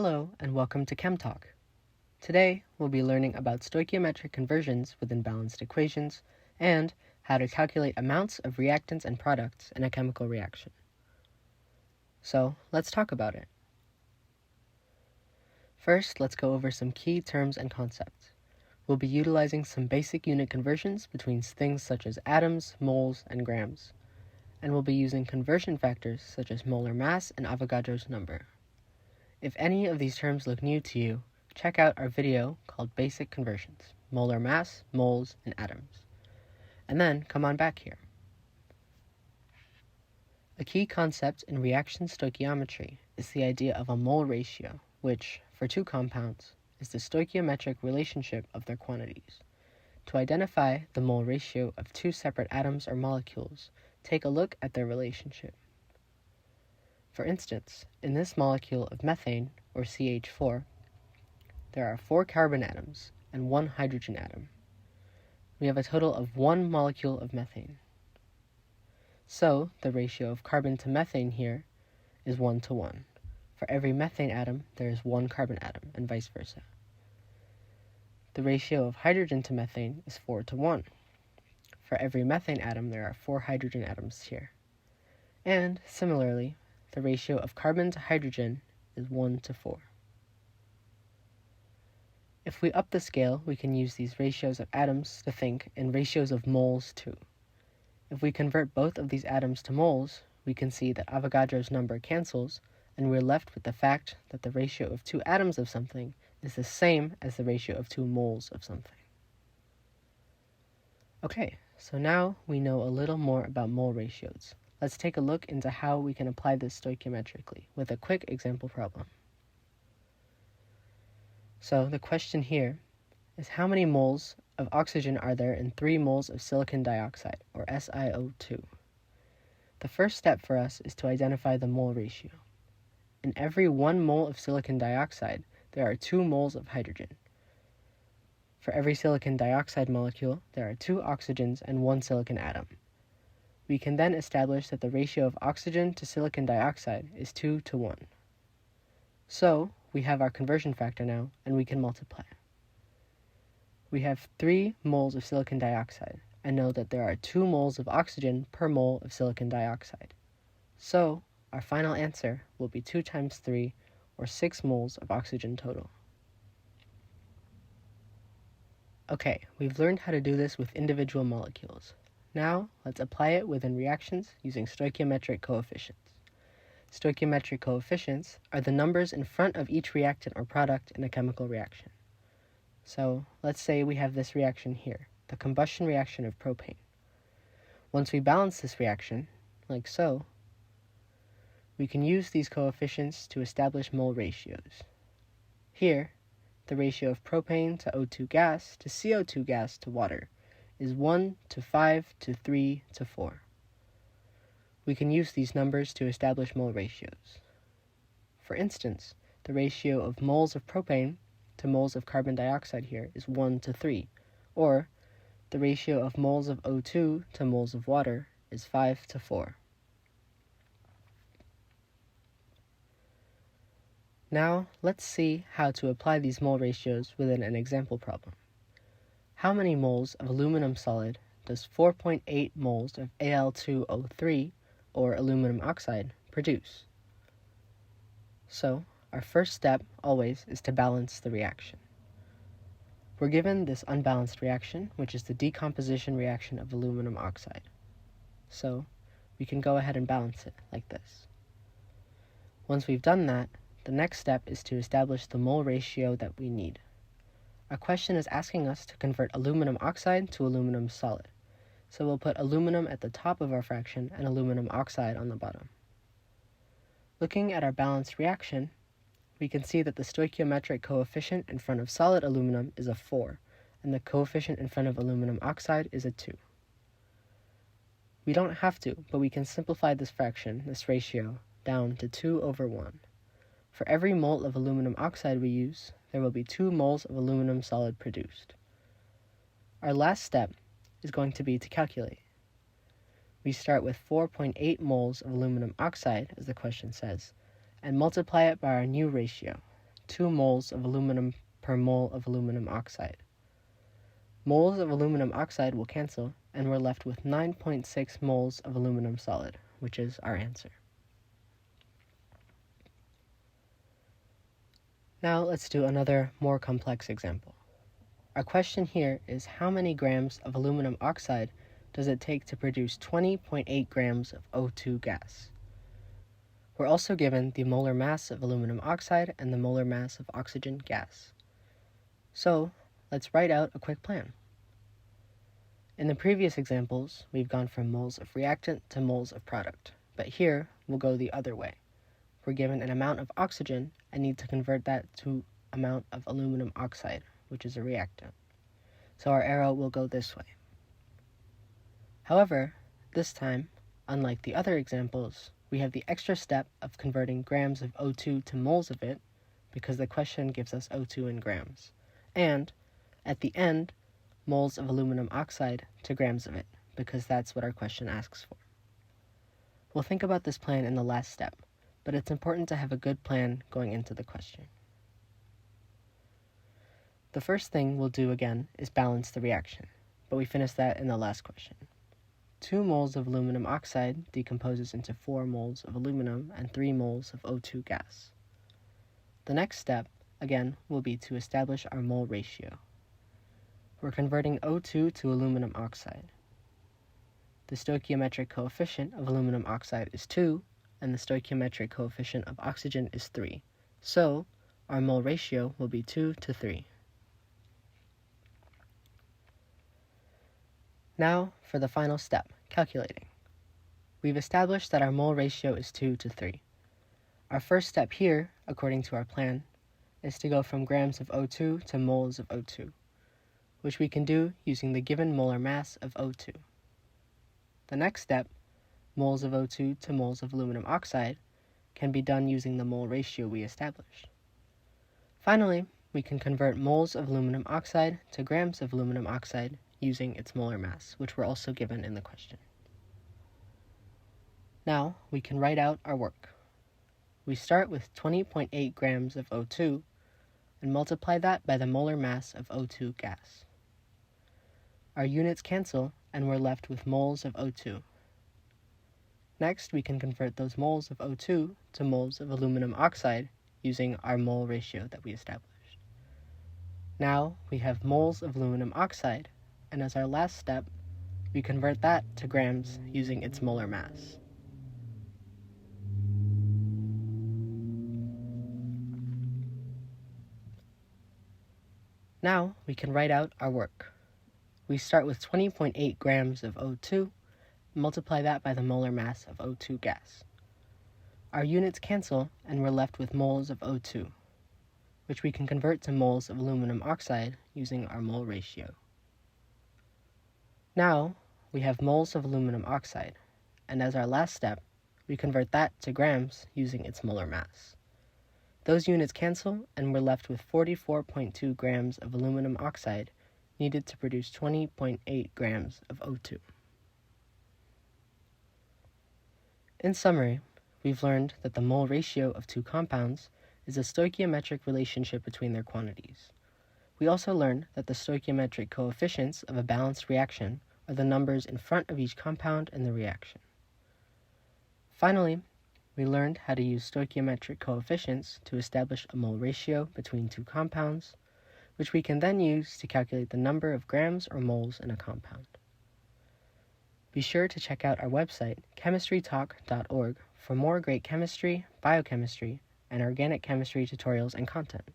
Hello and welcome to Chem Talk. Today we'll be learning about stoichiometric conversions within balanced equations and how to calculate amounts of reactants and products in a chemical reaction. So let's talk about it. First, let's go over some key terms and concepts. We'll be utilizing some basic unit conversions between things such as atoms, moles, and grams. And we'll be using conversion factors such as molar mass and Avogadro's number. If any of these terms look new to you, check out our video called Basic Conversions, Molar Mass, Moles, and Atoms. And then come on back here. A key concept in reaction stoichiometry is the idea of a mole ratio, which, for two compounds, is the stoichiometric relationship of their quantities. To identify the mole ratio of two separate atoms or molecules, take a look at their relationship. For instance, in this molecule of methane, or CH4, there are 4 carbon atoms and 1 hydrogen atom. We have a total of 1 molecule of methane. So, the ratio of carbon to methane here is 1 to 1. For every methane atom, there is 1 carbon atom, and vice versa. The ratio of hydrogen to methane is 4 to 1. For every methane atom, there are 4 hydrogen atoms here. And, similarly, the ratio of carbon to hydrogen is 1 to 4. If we up the scale, we can use these ratios of atoms to think in ratios of moles too. If we convert both of these atoms to moles, we can see that Avogadro's number cancels, and we're left with the fact that the ratio of 2 atoms of something is the same as the ratio of 2 moles of something. Okay, so now we know a little more about mole ratios. Let's take a look into how we can apply this stoichiometrically with a quick example problem. So the question here is how many moles of oxygen are there in 3 moles of silicon dioxide, or SiO2? The first step for us is to identify the mole ratio. In every 1 mole of silicon dioxide, there are 2 moles of hydrogen. For every silicon dioxide molecule, there are 2 oxygens and 1 silicon atom. We can then establish that the ratio of oxygen to silicon dioxide is 2 to 1. So, we have our conversion factor now, and we can multiply. We have 3 moles of silicon dioxide, and know that there are 2 moles of oxygen per mole of silicon dioxide. So, our final answer will be 2 times 3, or 6 moles of oxygen total. Okay, we've learned how to do this with individual molecules. Now, let's apply it within reactions using stoichiometric coefficients. Stoichiometric coefficients are the numbers in front of each reactant or product in a chemical reaction. So, let's say we have this reaction here, the combustion reaction of propane. Once we balance this reaction, like so, we can use these coefficients to establish mole ratios. Here, the ratio of propane to O2 gas to CO2 gas to water is 1 to 5 to 3 to 4. We can use these numbers to establish mole ratios. For instance, the ratio of moles of propane to moles of carbon dioxide here is 1 to 3, or the ratio of moles of O2 to moles of water is 5 to 4. Now, let's see how to apply these mole ratios within an example problem. How many moles of aluminum solid does 4.8 moles of Al2O3, or aluminum oxide, produce? So, our first step always is to balance the reaction. We're given this unbalanced reaction, which is the decomposition reaction of aluminum oxide. So, we can go ahead and balance it like this. Once we've done that, the next step is to establish the mole ratio that we need. Our question is asking us to convert aluminum oxide to aluminum solid, so we'll put aluminum at the top of our fraction and aluminum oxide on the bottom. Looking at our balanced reaction, we can see that the stoichiometric coefficient in front of solid aluminum is a 4, and the coefficient in front of aluminum oxide is a 2. We don't have to, but we can simplify this fraction, this ratio, down to 2 over 1. For every mole of aluminum oxide we use, there will be 2 moles of aluminum solid produced. Our last step is going to be to calculate. We start with 4.8 moles of aluminum oxide, as the question says, and multiply it by our new ratio, 2 moles of aluminum per mole of aluminum oxide. Moles of aluminum oxide will cancel, and we're left with 9.6 moles of aluminum solid, which is our answer. Now let's do another more complex example. Our question here is how many grams of aluminum oxide does it take to produce 20.8 grams of O2 gas? We're also given the molar mass of aluminum oxide and the molar mass of oxygen gas. So let's write out a quick plan. In the previous examples, we've gone from moles of reactant to moles of product, but here we'll go the other way. We're given an amount of oxygen and need to convert that to amount of aluminum oxide, which is a reactant. So our arrow will go this way. However, this time, unlike the other examples, we have the extra step of converting grams of O2 to moles of it, because the question gives us O2 in grams, and, at the end, moles of aluminum oxide to grams of it, because that's what our question asks for. We'll think about this plan in the last step, but it's important to have a good plan going into the question. The first thing we'll do again is balance the reaction, but we finished that in the last question. 2 moles of aluminum oxide decomposes into 4 moles of aluminum and 3 moles of O2 gas. The next step, again, will be to establish our mole ratio. We're converting O2 to aluminum oxide. The stoichiometric coefficient of aluminum oxide is 2, and the stoichiometric coefficient of oxygen is 3. So, our mole ratio will be 2 to 3. Now, for the final step, calculating. We've established that our mole ratio is 2 to 3. Our first step here, according to our plan, is to go from grams of O2 to moles of O2, which we can do using the given molar mass of O2. The next step, moles of O2 to moles of aluminum oxide, can be done using the mole ratio we established. Finally, we can convert moles of aluminum oxide to grams of aluminum oxide using its molar mass, which were also given in the question. Now, we can write out our work. We start with 20.8 grams of O2 and multiply that by the molar mass of O2 gas. Our units cancel, and we're left with moles of O2. Next, we can convert those moles of O2 to moles of aluminum oxide using our mole ratio that we established. Now, we have moles of aluminum oxide, and as our last step, we convert that to grams using its molar mass. Now, we can write out our work. We start with 20.8 grams of O2, multiply that by the molar mass of O2 gas. Our units cancel, and we're left with moles of O2, which we can convert to moles of aluminum oxide using our mole ratio. Now, we have moles of aluminum oxide, and as our last step, we convert that to grams using its molar mass. Those units cancel, and we're left with 44.2 grams of aluminum oxide needed to produce 20.8 grams of O2. In summary, we've learned that the mole ratio of two compounds is a stoichiometric relationship between their quantities. We also learned that the stoichiometric coefficients of a balanced reaction are the numbers in front of each compound in the reaction. Finally, we learned how to use stoichiometric coefficients to establish a mole ratio between two compounds, which we can then use to calculate the number of grams or moles in a compound. Be sure to check out our website, chemistrytalk.org, for more great chemistry, biochemistry, and organic chemistry tutorials and content.